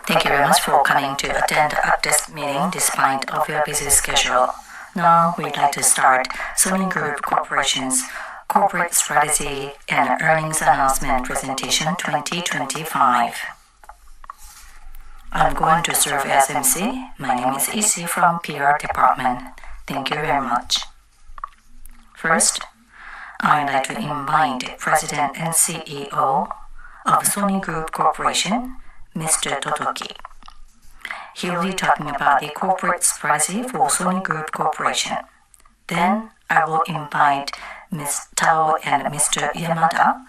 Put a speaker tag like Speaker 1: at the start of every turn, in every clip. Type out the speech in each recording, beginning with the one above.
Speaker 1: Thank you very much for coming to attend this meeting despite of your busy schedule. Now we'd like to start SONY Group Corporation's Corporate Strategy and Earnings Announcement Presentation 2025. I'm going to serve as MC. My name is Issy from PR Department. Thank you very much. First, I'd like to invite President and CEO of SONY Group Corporation, Mr. Totoki. He will be talking about the corporate strategy for SONY Group Corporation. Then I will invite Ms. Tao and Mr. Yamada.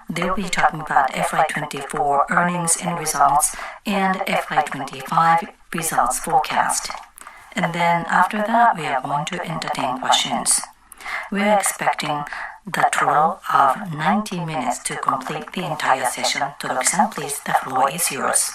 Speaker 1: They'll be talking about FY24 earnings and results and FY25 results forecast. And then after that, we are going to entertain questions. We are expecting the total of 90 minutes to complete the entire session. Totoki-san, please, the floor is yours.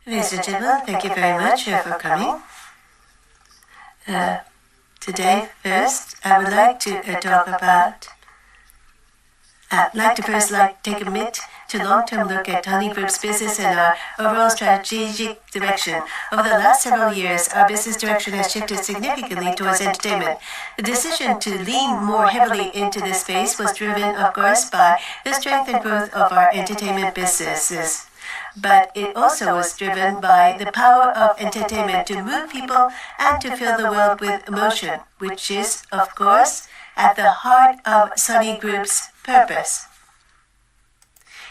Speaker 2: Ladies and gentlemen, thank you very much for coming. Today, first, I would like to talk about take a mid to long-term look at SONY Group's business and our overall strategic direction. Over the last several years, our business direction has shifted significantly towards entertainment. The decision to lean more heavily into this space was driven, of course, by the strength and growth of our entertainment businesses. But it also was driven by the power of entertainment to move people and to fill the world with emotion, which is, of course, at the heart of SONY Group's purpose.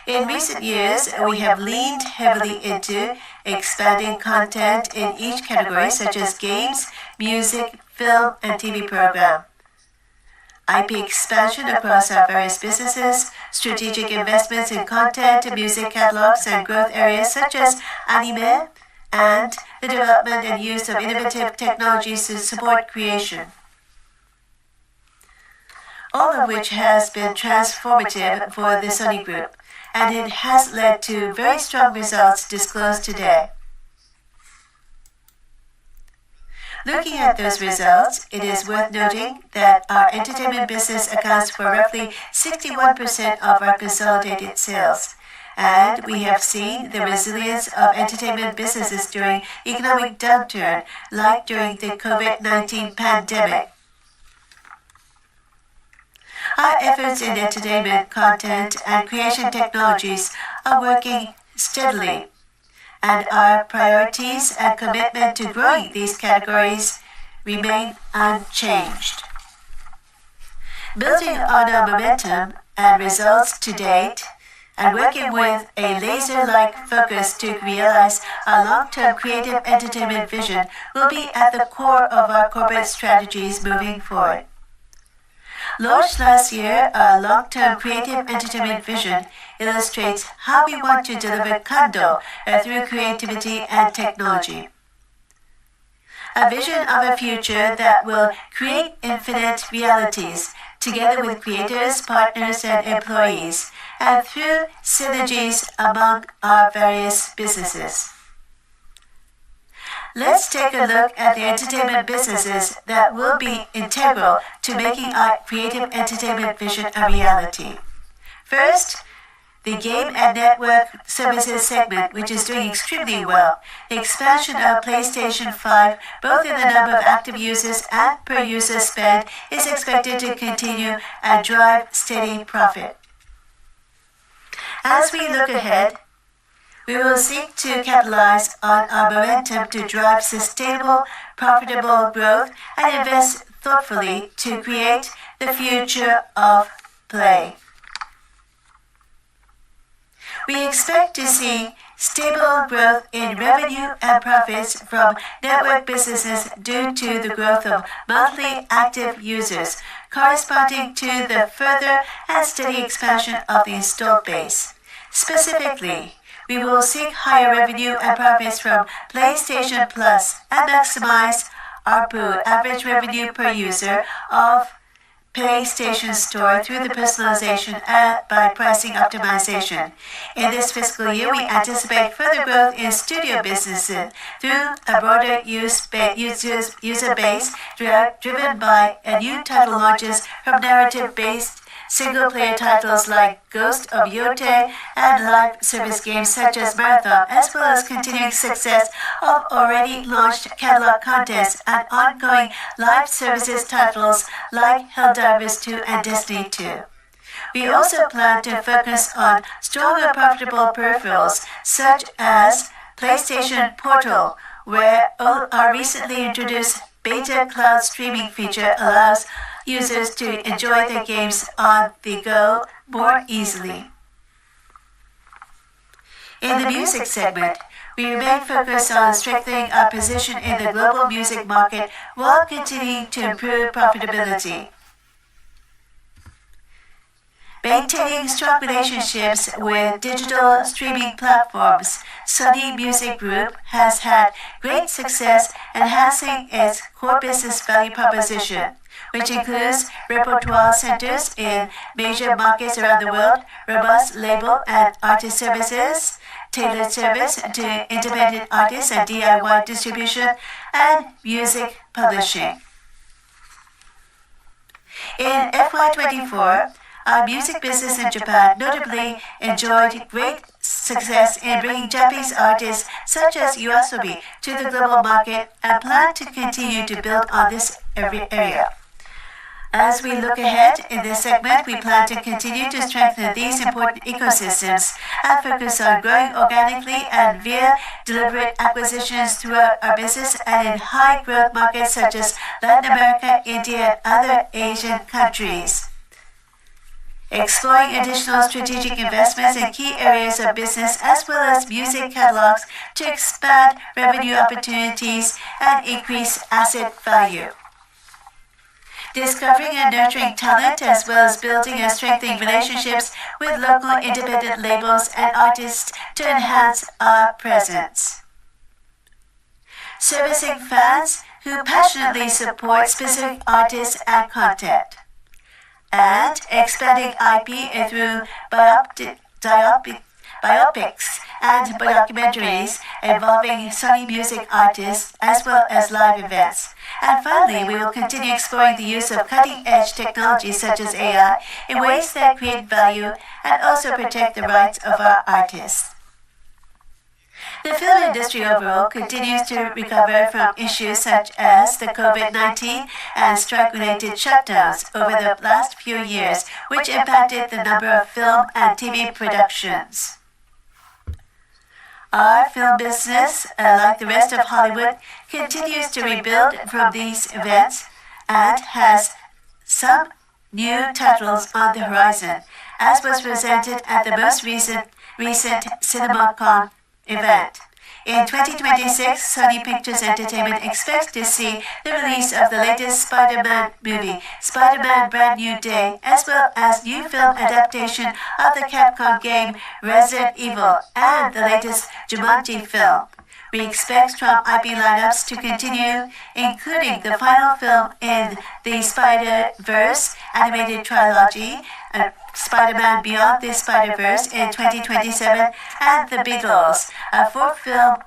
Speaker 2: In recent years, we have leaned heavily into expanding content in each category, such as games, music, film, and TV program. IP expansion across our various businesses, strategic investments in content, music catalogs, and growth areas such as anime, and the development and use of innovative technologies to support creation. All of which has been transformative for the SONY Group, and it has led to very strong results disclosed today. Looking at those results, it is worth noting that our entertainment business accounts for roughly 61% of our consolidated sales, and we have seen the resilience of entertainment businesses during economic downturn, like during the COVID-19 pandemic. Our efforts in entertainment, content, and creation technologies are working steadily, and our priorities and commitment to growing these categories remain unchanged. Building on our momentum and results to date, and working with a laser-like focus to realize our long-term creative entertainment vision will be at the core of our corporate strategies moving forward. Launched last year, our long-term creative entertainment vision illustrates how we want to deliver kando through creativity and technology. A vision of a future that will create infinite realities together with creators, partners, and employees, and through synergies among our various businesses. Let's take a look at the entertainment businesses that will be integral to making our creative entertainment vision a reality. First, the Game and Network Services segment, which is doing extremely well. The expansion of PlayStation 5, both in the number of active users and per user spend, is expected to continue and drive steady profit. As we look ahead, we will seek to capitalize on our momentum to drive sustainable, profitable growth and invest thoughtfully to create the future of play. We expect to see stable growth in revenue and profits from network businesses due to the growth of monthly active users, corresponding to the further and steady expansion of the installed base. Specifically, we will seek higher revenue and profits from PlayStation Plus and maximize ARPU, average revenue per user, of PlayStation Store through the personalization and by pricing optimization. In this fiscal year, we anticipate further growth in studio businesses through a broader user base driven by a new title launches from narrative-based single-player titles like Ghost of Yote and live service games such as Marathon, as well as continuing success of already launched catalog contests and ongoing live services titles like Helldivers 2 and Destiny 2. We also plan to focus on stronger profitable peripherals such as PlayStation Portal, where our recently introduced beta cloud streaming feature allows users to enjoy their games on the go more easily. In the music segment, we remain focused on strengthening our position in the global music market while continuing to improve profitability. Maintaining strong relationships with digital streaming platforms, SONY Music Group has had great success enhancing its core business value proposition, which includes repertoire centers in major markets around the world, robust label and artist services, tailored service to independent artists and DIY distribution, and music publishing. In FY24, our music business in Japan notably enjoyed great success in bringing Japanese artists such as YOASOBI to the global market and plan to continue to build on this area. As we look ahead in this segment, we plan to continue to strengthen these important ecosystems and focus on growing organically and via deliberate acquisitions throughout our business and in high-growth markets such as Latin America, India, and other Asian countries. Exploring additional strategic investments in key areas of business as well as music catalogs to expand revenue opportunities and increase asset value. Discovering and nurturing talent as well as building and strengthening relationships with local independent labels and artists to enhance our presence. Servicing fans who passionately support specific artists and content. And expanding IP through biopics and documentaries involving SONY music artists as well as live events. And finally, we will continue exploring the use of cutting-edge technologies such as AI in ways that create value and also protect the rights of our artists. The film industry overall continues to recover from issues such as the COVID-19 and strike-related shutdowns over the last few years, which impacted the number of film and TV productions. Our film business, like the rest of Hollywood, continues to rebuild from these events and has some new titles on the horizon, as was presented at the most recent CinemaCon event. In 2026, Sony Pictures Entertainment expects to see the release of the latest Spider-Man movie, Spider-Man Brand New Day, as well as new film adaptation of the Capcom game Resident Evil and the latest Jumanji film. We expect strong IP lineups to continue, including the final film in the Spider-Verse animated trilogy, Spider-Man Beyond the Spider-Verse in 2027, and The Beatles, a four-film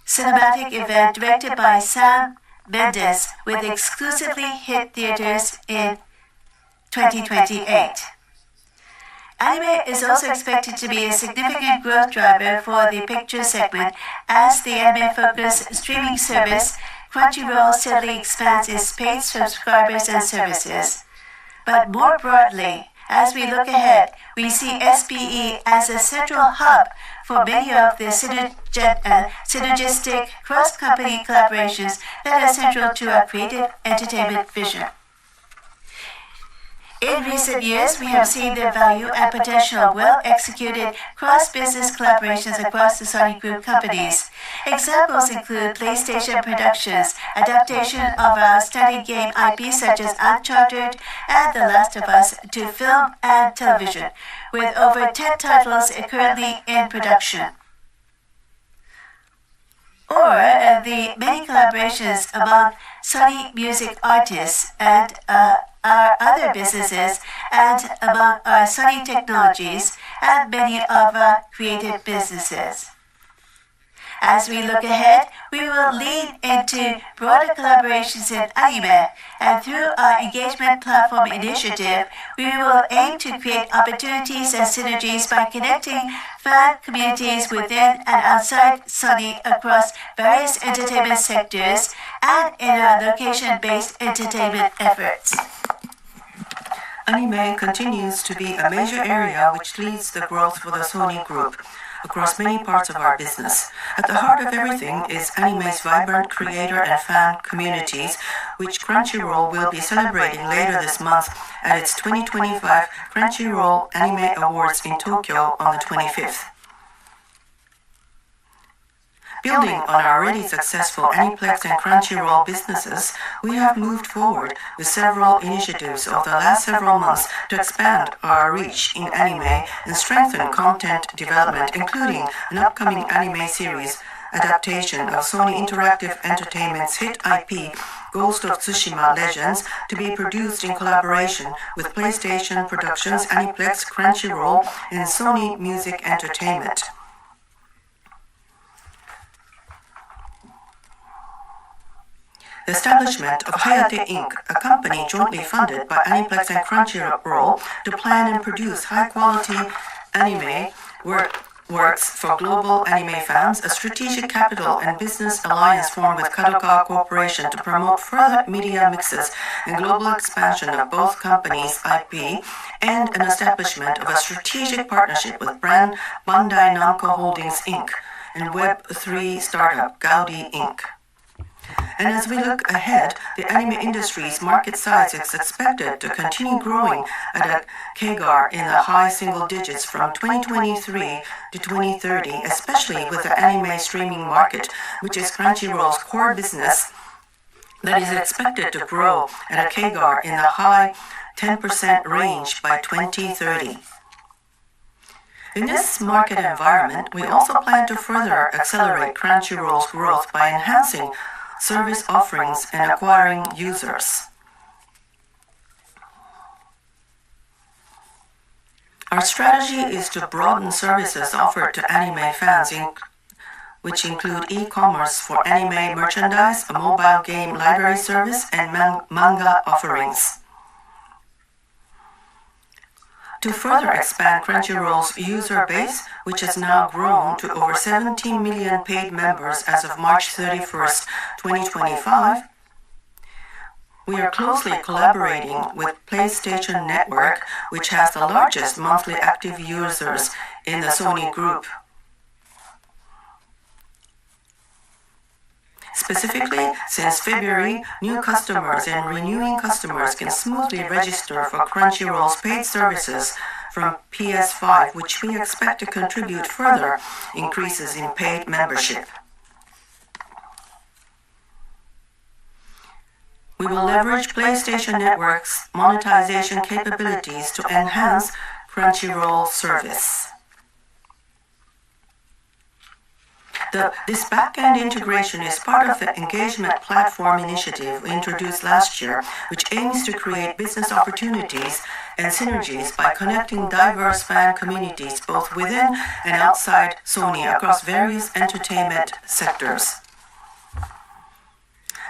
Speaker 2: cinematic event directed by Sam Mendes, with exclusively hit theaters in 2028. Anime is also expected to be a significant growth driver for the picture segment as the anime-focused streaming service Crunchyroll steadily expands its paid subscribers and services. But more broadly, as we look ahead, we see SPE as a central hub for many of the synergistic cross-company collaborations that are central to our creative entertainment vision. In recent years, we have seen the value and potential of well-executed cross-business collaborations across the Sony Group companies. Examples include PlayStation Productions, adaptation of our outstanding game IP such as Uncharted and The Last of Us to film and television, with over 10 titles currently in production. Or the many collaborations among Sony music artists and our other businesses and among our SONY technologies and many of our creative businesses. As we look ahead, we will lean into broader collaborations in anime, and through our engagement platform initiative, we will aim to create opportunities and synergies by connecting fan communities within and outside SONY across various entertainment sectors and in our location-based entertainment efforts.
Speaker 3: Anime continues to be a major area which leads the growth for the SONY Group across many parts of our business. At the heart of everything is anime's vibrant creator and fan communities, which Crunchyroll will be celebrating later this month at its 2025 Crunchyroll Anime Awards in Tokyo on the 25th. Building on our already successful Aniplex and Crunchyroll businesses, we have moved forward with several initiatives over the last several months to expand our reach in anime and strengthen content development, including an upcoming anime series adaptation of Sony Interactive Entertainment's hit IP, Ghost of Tsushima Legends, to be produced in collaboration with PlayStation Productions, Aniplex, Crunchyroll, and Sony Music Entertainment. The establishment of Hayate Inc., a company jointly funded by Aniplex and Crunchyroll to plan and produce high-quality anime works for global anime fans, a strategic capital and business alliance formed with Kadokawa Corporation to promote further media mixes and global expansion of both companies' IP, and an establishment of a strategic partnership with brand Bandai Namco Holdings Inc. and Web3 startup Gaudi Inc. And as we look ahead, the anime industry's market size is expected to continue growing at a CAGR in the high single digits from 2023 to 2030, especially with the anime streaming market, which is Crunchyroll's core business, that is expected to grow at a CAGR in the high 10% range by 2030. In this market environment, we also plan to further accelerate Crunchyroll's growth by enhancing service offerings and acquiring users. Our strategy is to broaden services offered to anime fans, which include e-commerce for anime merchandise, a mobile game library service, and manga offerings. To further expand Crunchyroll's user base, which has now grown to over 17 million paid members as of March 31st, 2025, we are closely collaborating with PlayStation Network, which has the largest monthly active users in the SONY Group. Specifically, since February, new customers and renewing customers can smoothly register for Crunchyroll's paid services from PS5, which we expect to contribute further increases in paid membership. We will leverage PlayStation Network's monetization capabilities to enhance Crunchyroll service. This back-end integration is part of the engagement platform initiative we introduced last year, which aims to create business opportunities and synergies by connecting diverse fan communities both within and outside SONY across various entertainment sectors.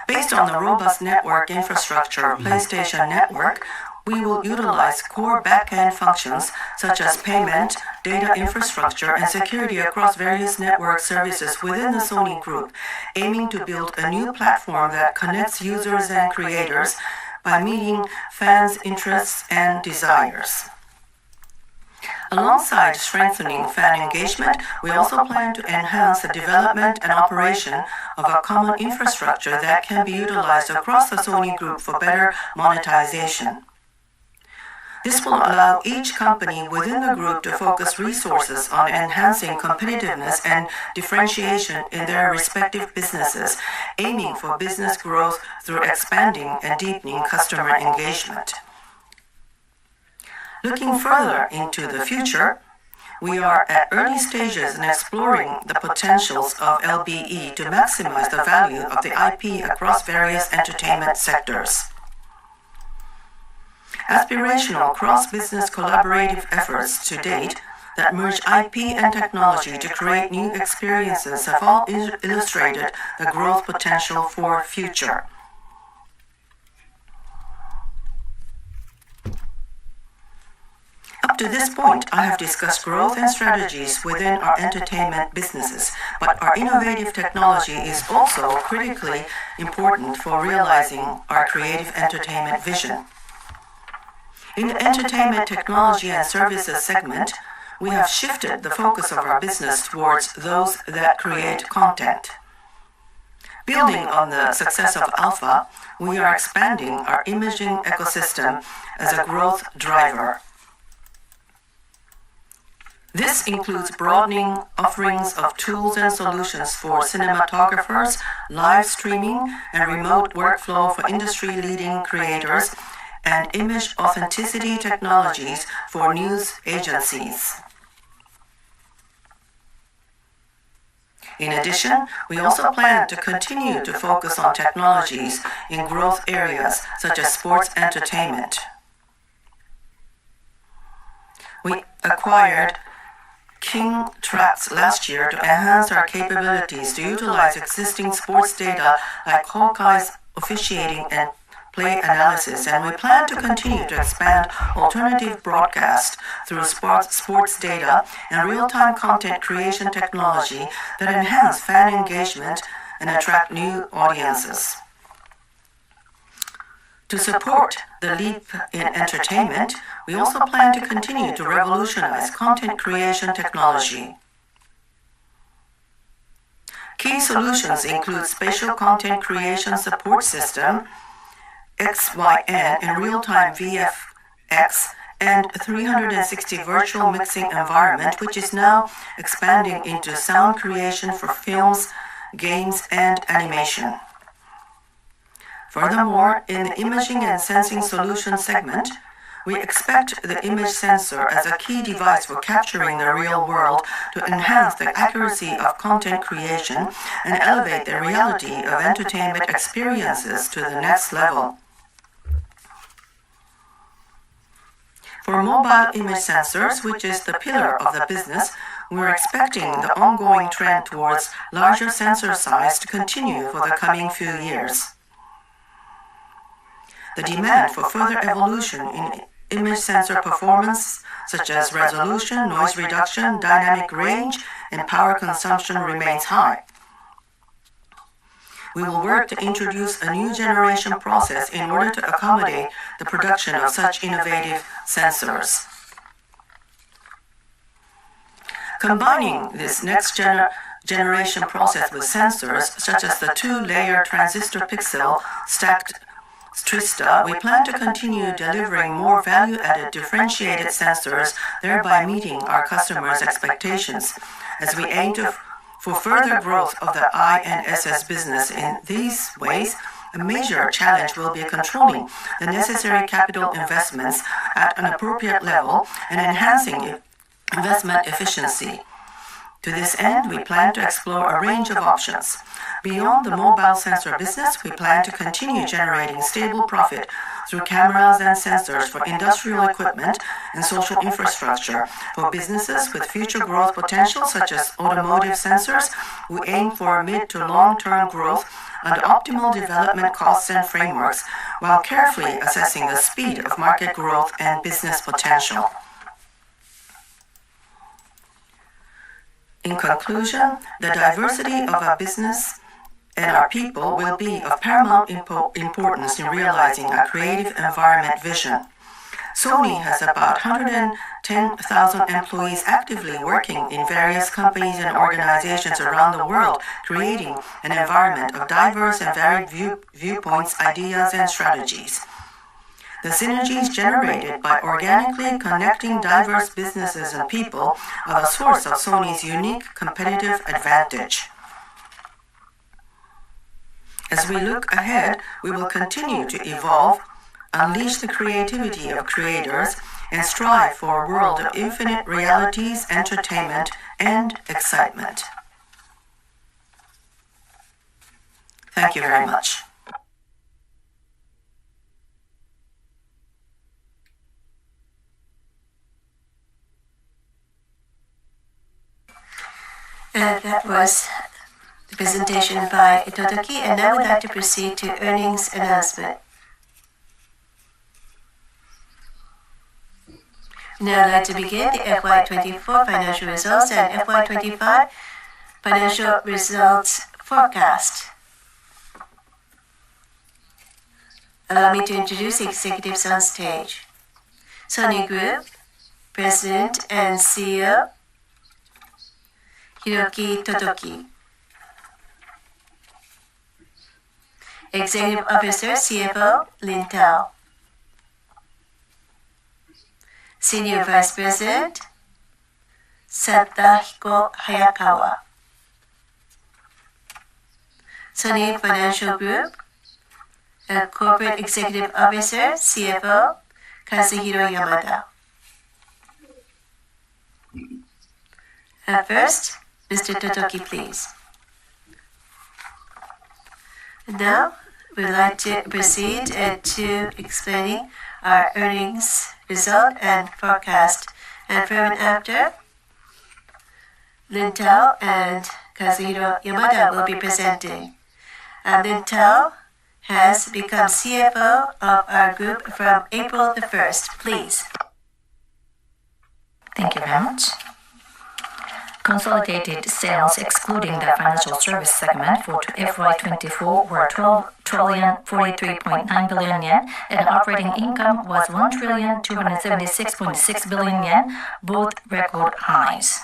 Speaker 3: Based on the robust network infrastructure of PlayStation Network, we will utilize core back-end functions such as payment, data infrastructure, and security across various network services within the SONY Group, aiming to build a new platform that connects users and creators by meeting fans' interests and desires. Alongside strengthening fan engagement, we also plan to enhance the development and operation of a common infrastructure that can be utilized across the SONY Group for better monetization. This will allow each company within the group to focus resources on enhancing competitiveness and differentiation in their respective businesses, aiming for business growth through expanding and deepening customer engagement. Looking further into the future, we are at early stages in exploring the potentials of LBE to maximize the value of the IP across various entertainment sectors. Aspirational cross-business collaborative efforts to date that merge IP and technology to create new experiences have all illustrated the growth potential for future. Up to this point, I have discussed growth and strategies within our entertainment businesses, but our innovative technology is also critically important for realizing our creative entertainment vision. In the entertainment technology and services segment, we have shifted the focus of our business towards those that create content. Building on the success of Alpha, we are expanding our imaging ecosystem as a growth driver. This includes broadening offerings of tools and solutions for cinematographers, live streaming, and remote workflow for industry-leading creators, and image authenticity technologies for news agencies. In addition, we also plan to continue to focus on technologies in growth areas such as sports entertainment. We acquired King Tracks last year to enhance our capabilities to utilize existing sports data like Hawkeye's officiating and play analysis, and we plan to continue to expand alternative broadcast through sports data and real-time content creation technology that enhance fan engagement and attract new audiences. To support the leap in entertainment, we also plan to continue to revolutionize content creation technology. Key solutions include spatial content creation support system, XYN and real-time VFX, and 360 virtual mixing environment, which is now expanding into sound creation for films, games, and animation. Furthermore, in the imaging and sensing solutions segment, we expect the image sensor as a key device for capturing the real world to enhance the accuracy of content creation and elevate the reality of entertainment experiences to the next level. For mobile image sensors, which is the pillar of the business, we're expecting the ongoing trend towards larger sensor size to continue for the coming few years. The demand for further evolution in image sensor performance, such as resolution, noise reduction, dynamic range, and power consumption, remains high. We will work to introduce a new generation process in order to accommodate the production of such innovative sensors. Combining this next generation process with sensors, such as the two-layer transistor pixel stacked Trista, we plan to continue delivering more value-added differentiated sensors, thereby meeting our customers' expectations. As we aim for further growth of the I&SS business in these ways, a major challenge will be controlling the necessary capital investments at an appropriate level and enhancing investment efficiency. To this end, we plan to explore a range of options. Beyond the mobile sensor business, we plan to continue generating stable profit through cameras and sensors for industrial equipment and social infrastructure. For businesses with future growth potential, such as automotive sensors, we aim for mid to long-term growth under optimal development costs and frameworks, while carefully assessing the speed of market growth and business potential. In conclusion, the diversity of our business and our people will be of paramount importance in realizing our creative environment vision. SONY has about 110,000 employees actively working in various companies and organizations around the world, creating an environment of diverse and varied viewpoints, ideas, and strategies. The synergies generated by organically connecting diverse businesses and people are the source of SONY's unique competitive advantage. As we look ahead, we will continue to evolve, unleash the creativity of creators, and strive for a world of infinite realities, entertainment, and excitement. Thank you very much.
Speaker 2: explanation by Totoki, and I would like to proceed to earnings announcement. Now I'd like to begin the FY24 financial results and FY25 financial results forecast. Allow me to introduce the executives on stage. SONY Group, President and CEO, Hiroki Totoki. Executive Officer, CFO, Lin Tao. Senior Vice President, Sadahiko Hayakawa. SONY Financial Group, Corporate Executive Officer, CFO, Kazuhiro Yamada. First, Mr. Totoki, please. Now, we'd like to proceed to explaining our earnings result and forecast. And from and after, Lin Tao and Kazuhiro Yamada will be presenting. Lin Tao has become CFO of our group from April the 1st. Please.
Speaker 1: Thank you very much. Consolidated sales excluding the financial service segment for FY24 were 12,043.9 billion yen, and operating income was 1,276.6 billion yen, both record highs.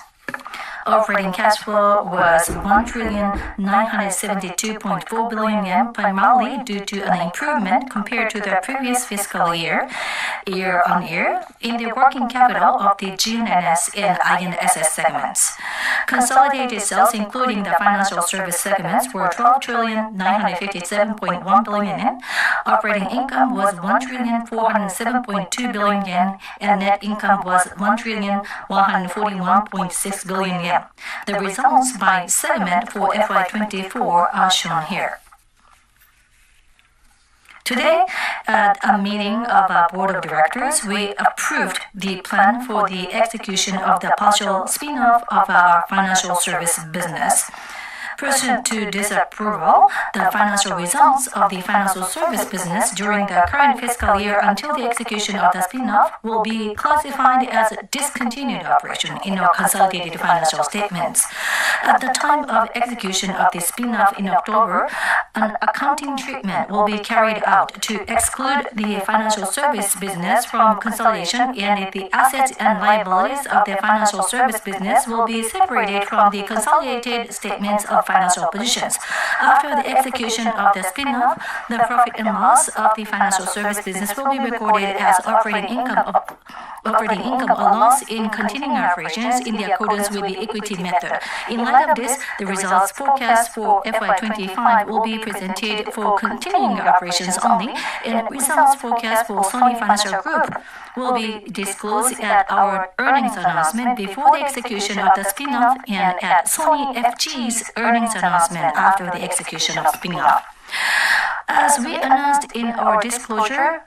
Speaker 1: Operating cash flow was 1,972.4 billion yen, primarily due to an improvement compared to the previous fiscal year, year-on-year, in the working capital of the GNS and INSS segments. Consolidated sales, including the financial service segments, were 12,957.1 billion yen. Operating income was 1,407.2 billion yen, and net income was 1,141.6 billion yen. The results by segment for FY24 are shown here. Today, at a meeting of our board of directors, we approved the plan for the execution of the partial spin-off of our financial service business. Pursuant to this approval, the financial results of the financial service business during the current fiscal year until the execution of the spin-off will be classified as a discontinued operation in our consolidated financial statements. At the time of execution of the spin-off in October, an accounting treatment will be carried out to exclude the financial service business from consolidation, and the assets and liabilities of the financial service business will be separated from the consolidated statements of financial positions. After the execution of the spin-off, the profit and loss of the financial service business will be recorded as operating income or loss in continuing operations in accordance with the equity method. In light of this, the results forecast for FY25 will be presented for continuing operations only, and results forecast for SONY Financial Group will be disclosed at our earnings announcement before the execution of the spin-off and at SONY FG's earnings announcement after the execution of spin-off. As we announced in our disclosure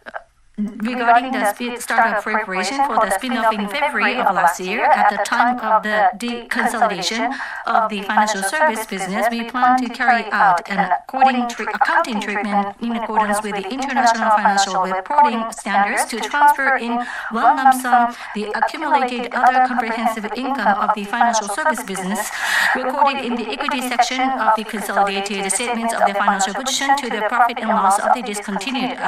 Speaker 1: regarding the startup preparation for the spin-off in February of last year, at the time of the deconsolidation of the financial service business, we plan to carry out an accounting treatment in accordance with the International Financial Reporting Standards to transfer in one lump sum the accumulated other comprehensive income of the financial service business recorded in the equity section of the consolidated statements of the financial position to the profit and loss of the discontinued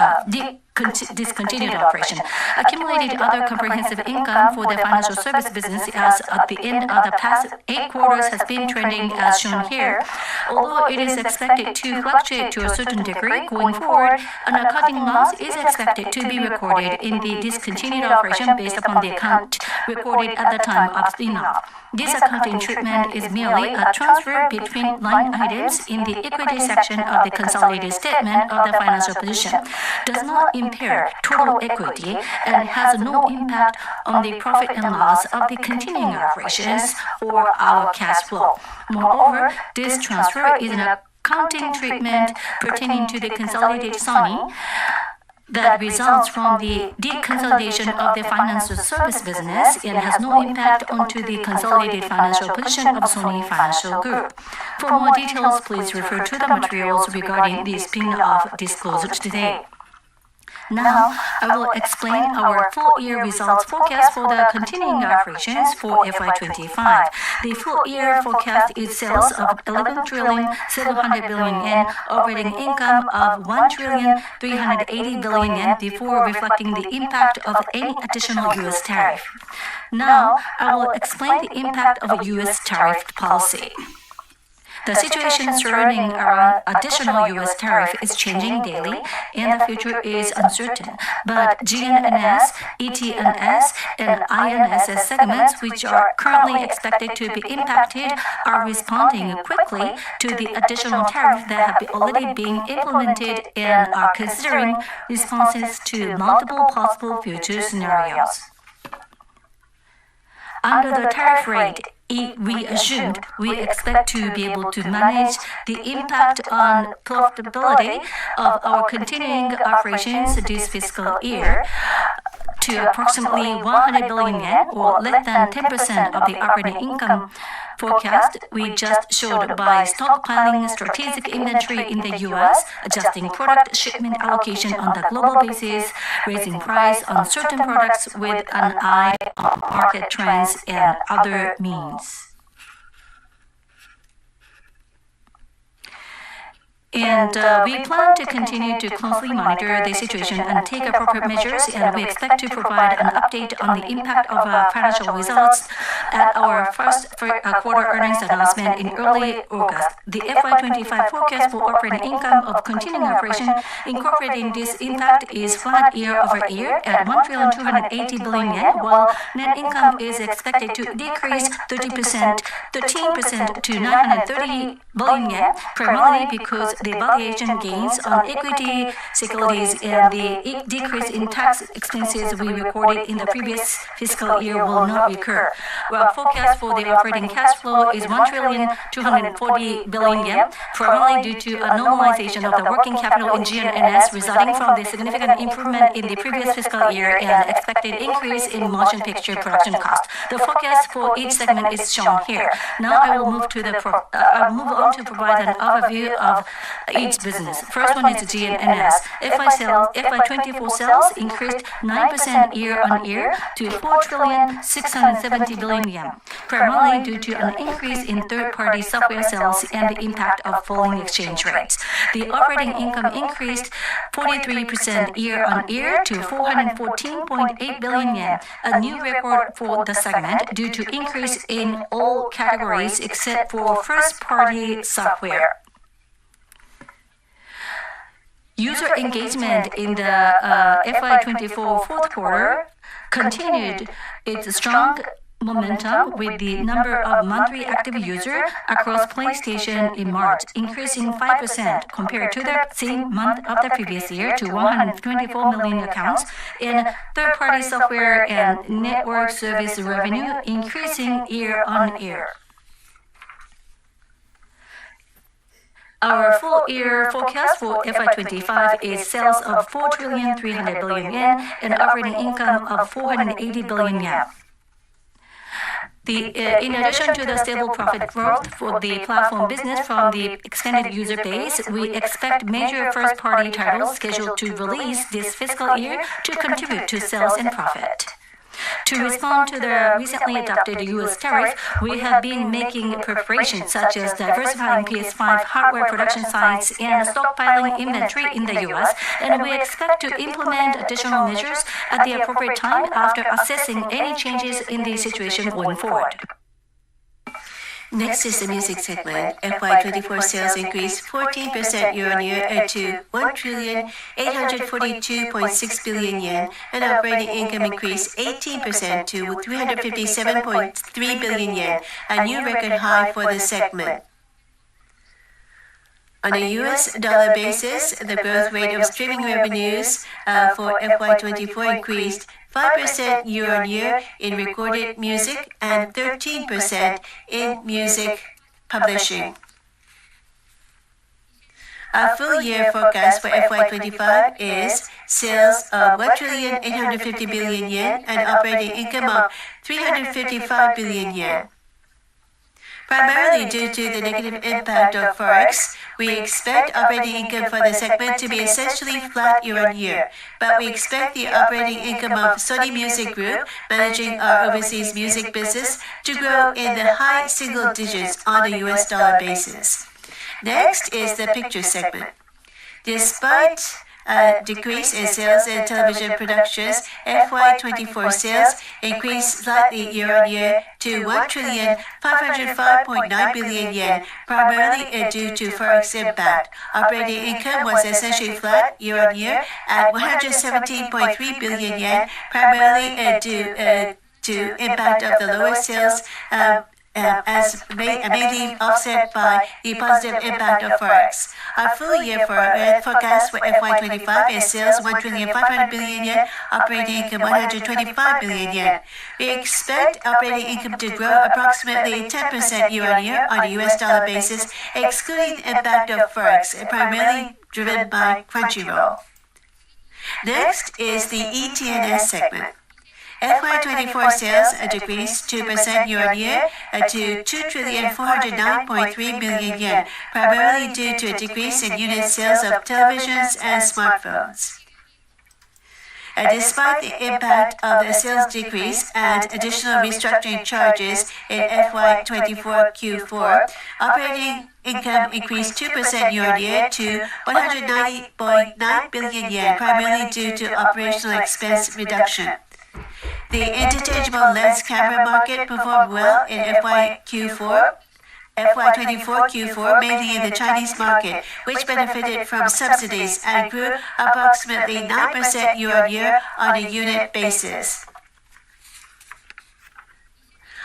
Speaker 1: operation. Accumulated other comprehensive income for the financial service business as at the end of the past 8 quarters has been trending as shown here. Although it is expected to fluctuate to a certain degree going forward, an accounting loss is expected to be recorded in the discontinued operation based upon the account recorded at the time of spin-off. This accounting treatment is merely a transfer between line items in the equity section of the consolidated statement of the financial position, does not impair total equity, and has no impact on the profit and loss of the continuing operations or our cash flow. Moreover, this transfer is an accounting treatment pertaining to the consolidated SONY, that results from the deconsolidation of the financial service business and has no impact onto the consolidated financial position of Sony Financial Group. For more details, please refer to the materials regarding the spin-off disclosed today. Now, I will explain our full-year results forecast for the continuing operations for FY25. The full-year forecast is sales of 11,700 billion yen, operating income of 1,380 billion yen before reflecting the impact of any additional U.S. tariff. Now, I will explain the impact of U.S. tariff policy. The situation surrounding our additional U.S. tariff is changing daily, and the future is uncertain. But GNS, ETNS, and INSS segments, which are currently expected to be impacted, are responding quickly to the additional tariff that have already been implemented and are considering responses to multiple possible future scenarios. Under the tariff rate we assumed, we expect to be able to manage the impact on profitability of our continuing operations this fiscal year to approximately 100 billion yen, or less than 10% of the operating income forecast we just showed, by stockpiling strategic inventory in the U.S., adjusting product shipment allocation on the global basis, raising price on certain products with an eye on market trends, and other means. And we plan to continue to closely monitor the situation and take appropriate measures, and we expect to provide an update on the impact of financial results at our first quarter earnings announcement in early August. The FY25 forecast for operating income of continuing operation incorporating this impact is flat year-over-year at 1,280 billion yen, while net income is expected to decrease 13% to 930 billion yen, primarily because the valuation gains on equity securities and the decrease in tax expenses we recorded in the previous fiscal year will not recur. While forecast for the operating cash flow is 1,240 billion yen, primarily due to a normalization of the working capital in GNS resulting from the significant improvement in the previous fiscal year and expected increase in motion picture production cost. The forecast for each segment is shown here. Now I will move on to provide an overview of each business. First one is GNS. FY24 sales increased 9% year-on-year to 4,670 billion yen, primarily due to an increase in third-party software sales and the impact of falling exchange rates. The operating income increased 43% year-on-year to 414.8 billion yen, a new record for the segment due to increase in all categories except for first-party software. User engagement in the FY24 fourth quarter continued its strong momentum, with the number of monthly active users across PlayStation in March increasing 5% compared to the same month of the previous year to 124 million accounts, and third-party software and network service revenue increasing year-on-year. Our full-year forecast for FY25 is sales of 4,300 billion yen and operating income of 480 billion yen. In addition to the stable profit growth for the platform business from the extended user base, we expect major first-party titles scheduled to release this fiscal year to contribute to sales and profit. To respond to the recently adopted U.S. tariff, we have been making preparations such as diversifying PS5 hardware production sites and stockpiling inventory in the U.S., and we expect to implement additional measures at the appropriate time after assessing any changes in the situation going forward.
Speaker 2: Next is the music segment. FY24 sales increased 14% year-on-year to 1,842.6 billion yen, and operating income increased 18% to 357.3 billion yen, a new record high for the segment. On a US dollar basis, the growth rate of streaming revenues for FY24 increased 5% year-on-year in recorded music and 13% in music publishing. Our full-year forecast for FY25 is sales of 1,850 billion yen and operating income of 355 billion yen. Primarily due to the negative impact of Forex, we expect operating income for the segment to be essentially flat year-on-year, but we expect the operating income of Sony Music Group, managing our overseas music business, to grow in the high single digits on a US dollar basis. Next is the picture segment. Despite a decrease in sales in television productions, FY24 sales increased slightly year-on-year to 1,505.9 billion yen, primarily due to Forex impact. Operating income was essentially flat year-on-year at 117.3 billion yen, primarily due to impact of the lower sales as mainly offset by the positive impact of Forex. Our full year forecast for FY25 is sales 1,500 billion yen, operating income 125 billion yen. We expect operating income to grow approximately 10% year-on-year on a US dollar basis, excluding the impact of Forex, primarily driven by Crunchyroll. Next is the ET&S segment. FY24 sales decreased 2% year-on-year to 2,409.3 billion yen, primarily due to a decrease in unit sales of televisions and smartphones. Despite the impact of the sales decrease and additional restructuring charges in FY24 Q4, operating income increased 2% year-on-year to 190.9 billion yen, primarily due to operational expense reduction. The interchangeable lens camera market performed well in FY24 Q4, mainly in the Chinese market, which benefited from subsidies and grew approximately 9% year-on-year on a unit basis.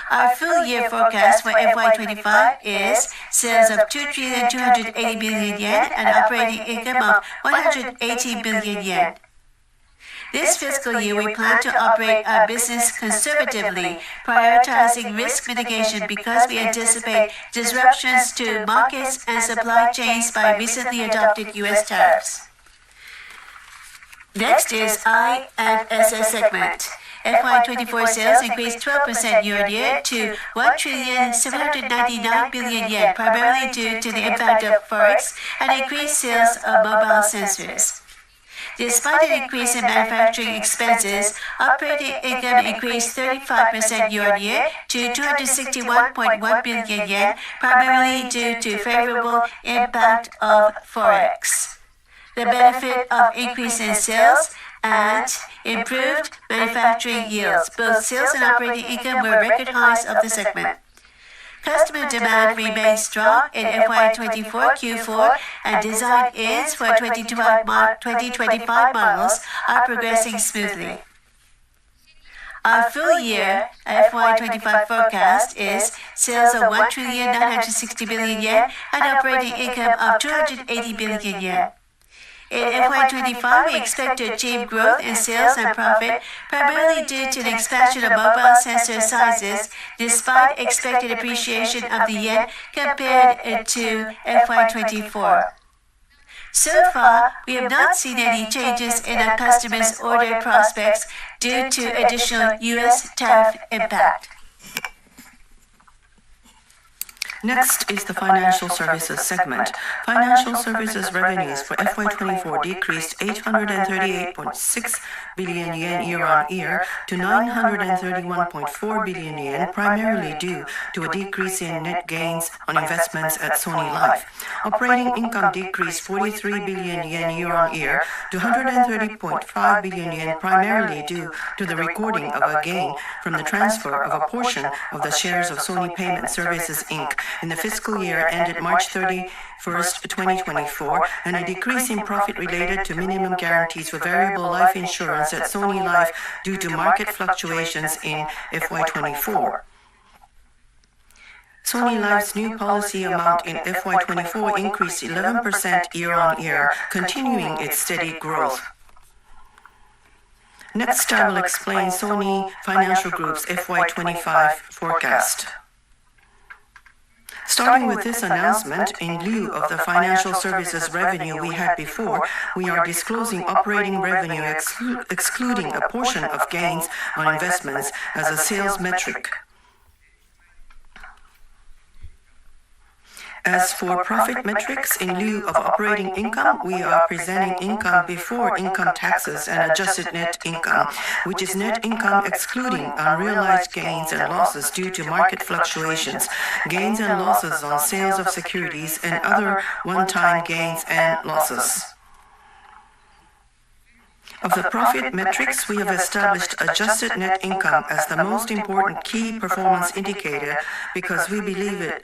Speaker 2: Our full year forecast for FY25 is sales of 2,280 billion yen and operating income of 118 billion yen. This fiscal year, we plan to operate our business conservatively, prioritizing risk mitigation because we anticipate disruptions to markets and supply chains by recently adopted U.S. tariffs. Next is I&SS segment. FY24 sales increased 12% year-on-year to 1,799 billion yen, primarily due to the impact of Forex and increased sales of mobile sensors. Despite an increase in manufacturing expenses, operating income increased 35% year-on-year to 261.1 billion yen, primarily due to favorable impact of Forex, the benefit of increase in sales, and improved manufacturing yields. Both sales and operating income were record highs of the segment. Customer demand remains strong in FY24 Q4, and design-ins for 2025 models are progressing smoothly. Our full year FY25 forecast is sales of 1,960 billion yen and operating income of 280 billion yen. In FY25, we expect to achieve growth in sales and profit, primarily due to the expansion of mobile sensor sizes, despite expected appreciation of the yen compared to FY24. So far, we have not seen any changes in our customers' order prospects due to additional U.S. tariff impact.
Speaker 3: Next is the Financial Services segment. Financial Services revenues for FY24 decreased 838.6 billion yen year-on-year to 931.4 billion yen, primarily due to a decrease in net gains on investments at Sony Life. Operating income decreased 43 billion yen year-on-year to 130.5 billion yen, primarily due to the recording of a gain from the transfer of a portion of the shares of Sony Payment Services Inc. in the fiscal year ended March 31st, 2024, and a decrease in profit related to minimum guarantees for variable life insurance at Sony Life due to market fluctuations in FY24. Sony Life's new policy amount in FY24 increased 11% year-on-year, continuing its steady growth. Next, I will explain Sony Financial Group's FY25 forecast. Starting with this announcement, in lieu of the financial services revenue we had before, we are disclosing operating revenue excluding a portion of gains on investments as a sales metric. As for profit metrics, in lieu of operating income, we are presenting income before income taxes and adjusted net income, which is net income excluding unrealized gains and losses due to market fluctuations, gains and losses on sales of securities, and other one-time gains and losses. Of the profit metrics, we have established adjusted net income as the most important key performance indicator because we believe it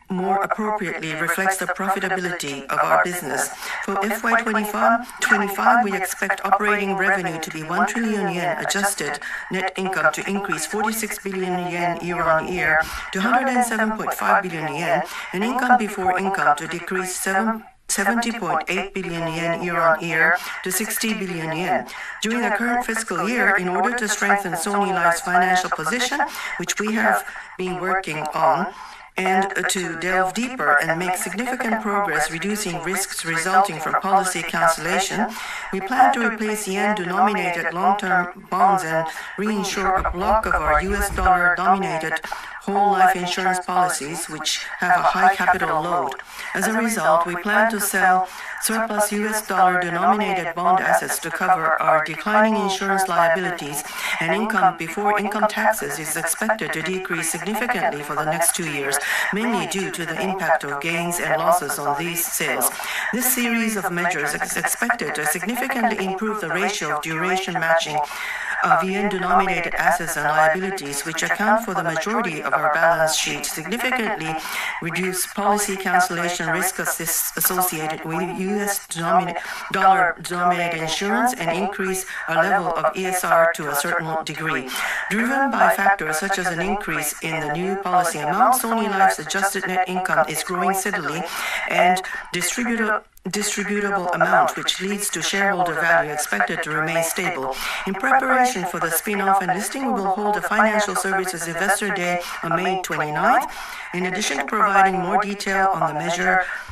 Speaker 3: more appropriately reflects the profitability of our business. For FY25, we expect operating revenue to be 1 trillion yen, adjusted net income to increase 46 billion yen year-on-year to 107.5 billion yen, and income before income to decrease 70.8 billion yen year-on-year to 60 billion yen. During the current fiscal year, in order to strengthen Sony Life's financial position, which we have been working on, and to delve deeper and make significant progress reducing risks resulting from policy cancellation, we plan to replace yen-denominated long-term bonds and reinsure a block of our US dollar-denominated whole life insurance policies, which have a high capital load. As a result, we plan to sell surplus US dollar-denominated bond assets to cover our declining insurance liabilities, and income before income taxes is expected to decrease significantly for the next 2 years, mainly due to the impact of gains and losses on these sales. This series of measures is expected to significantly improve the ratio of duration matching of yen-denominated assets and liabilities, which account for the majority of our balance sheet, significantly reduce policy cancellation risk associated with US dollar-denominated insurance, and increase our level of ESR to a certain degree. Driven by factors such as an increase in the new policy amount, Sony Life's adjusted net income is growing steadily, and distributable amount, which leads to shareholder value, expected to remain stable. In preparation for the spin-off and listing, we will hold a Financial Services Investor Day on May 29th. In addition to providing more detail on the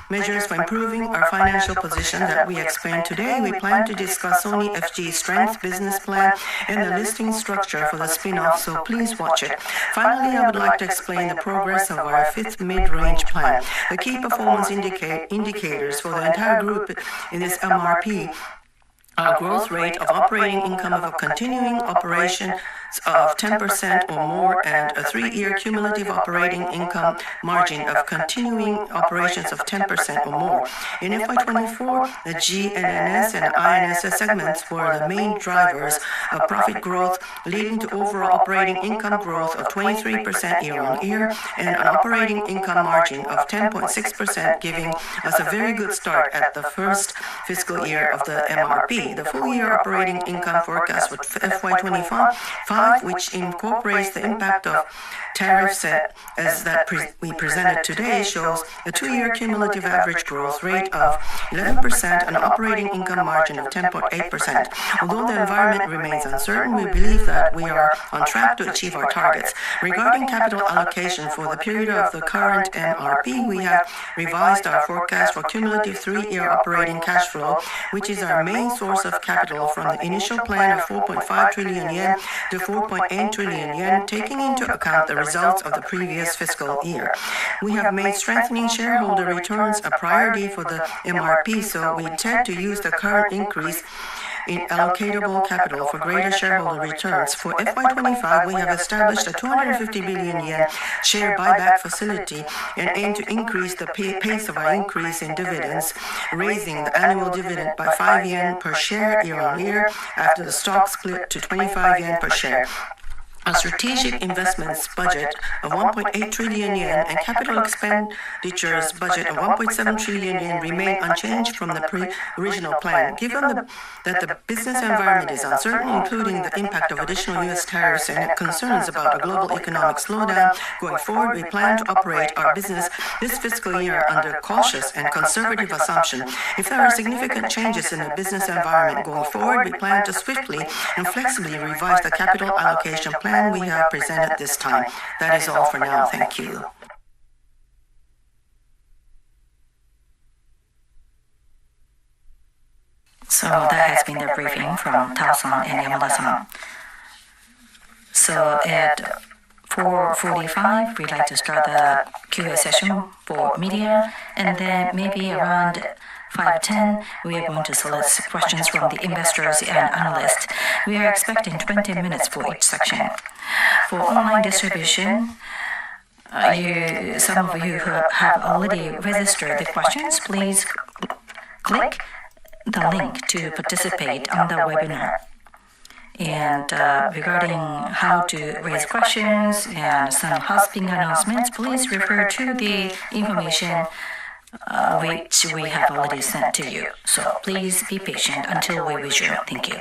Speaker 3: measures for improving our financial position that we explained today, we plan to discuss Sony FG's strength, business plan, and the listing structure for the spin-off, so please watch it. Finally, I would like to explain the progress of our fifth mid-range plan. The key performance indicators for the entire group in this MRP are growth rate of operating income of a continuing operation of 10% or more, and a 3-year cumulative operating income margin of continuing operations of 10% or more. In FY24, the GNNS and INSS segments were the main drivers of profit growth, leading to overall operating income growth of 23% year-on-year and an operating income margin of 10.6%, giving us a very good start at the first fiscal year of the MRP. The full-year operating income forecast for FY25, which incorporates the impact of tariffs as that we presented today, shows a 2-year cumulative average growth rate of 11% and an operating income margin of 10.8%. Although the environment remains uncertain, we believe that we are on track to achieve our targets. Regarding capital allocation for the period of the current MRP, we have revised our forecast for cumulative 3-year operating cash flow, which is our main source of capital, from the initial plan of 4.5 trillion yen to 4.8 trillion yen, taking into account the results of the previous fiscal year. We have made strengthening shareholder returns a priority for the MRP, so we intend to use the current increase in allocatable capital for greater shareholder returns. For FY25, we have established a 250 billion yen share buyback facility and aim to increase the pace of our increase in dividends, raising the annual dividend by 5 yen per share year-on-year after the stock split to 25 yen per share. A strategic investments budget of 1.8 trillion yen and capital expenditures budget of 1.7 trillion yen remain unchanged from the original plan. Given that the business environment is uncertain, including the impact of additional U.S. tariffs and concerns about a global economic slowdown going forward, we plan to operate our business this fiscal year under cautious and conservative assumption. If there are significant changes in the business environment going forward, we plan to swiftly and flexibly revise the capital allocation plan we have presented this time. That is all for now. Thank you.
Speaker 1: So that has been the briefing from Tao-san and Yamada-san. So at 4:45, we'd like to start the Q&A session for media, and then maybe around 5:10, we are going to solicit questions from the investors and analysts. We are expecting 20 minutes for each section. For online distribution, some of you who have already registered the questions, please click the link to participate on the webinar. And regarding how to raise questions and some housekeeping announcements, please refer to the information which we have already sent to you. So please be patient until we resume. Thank you.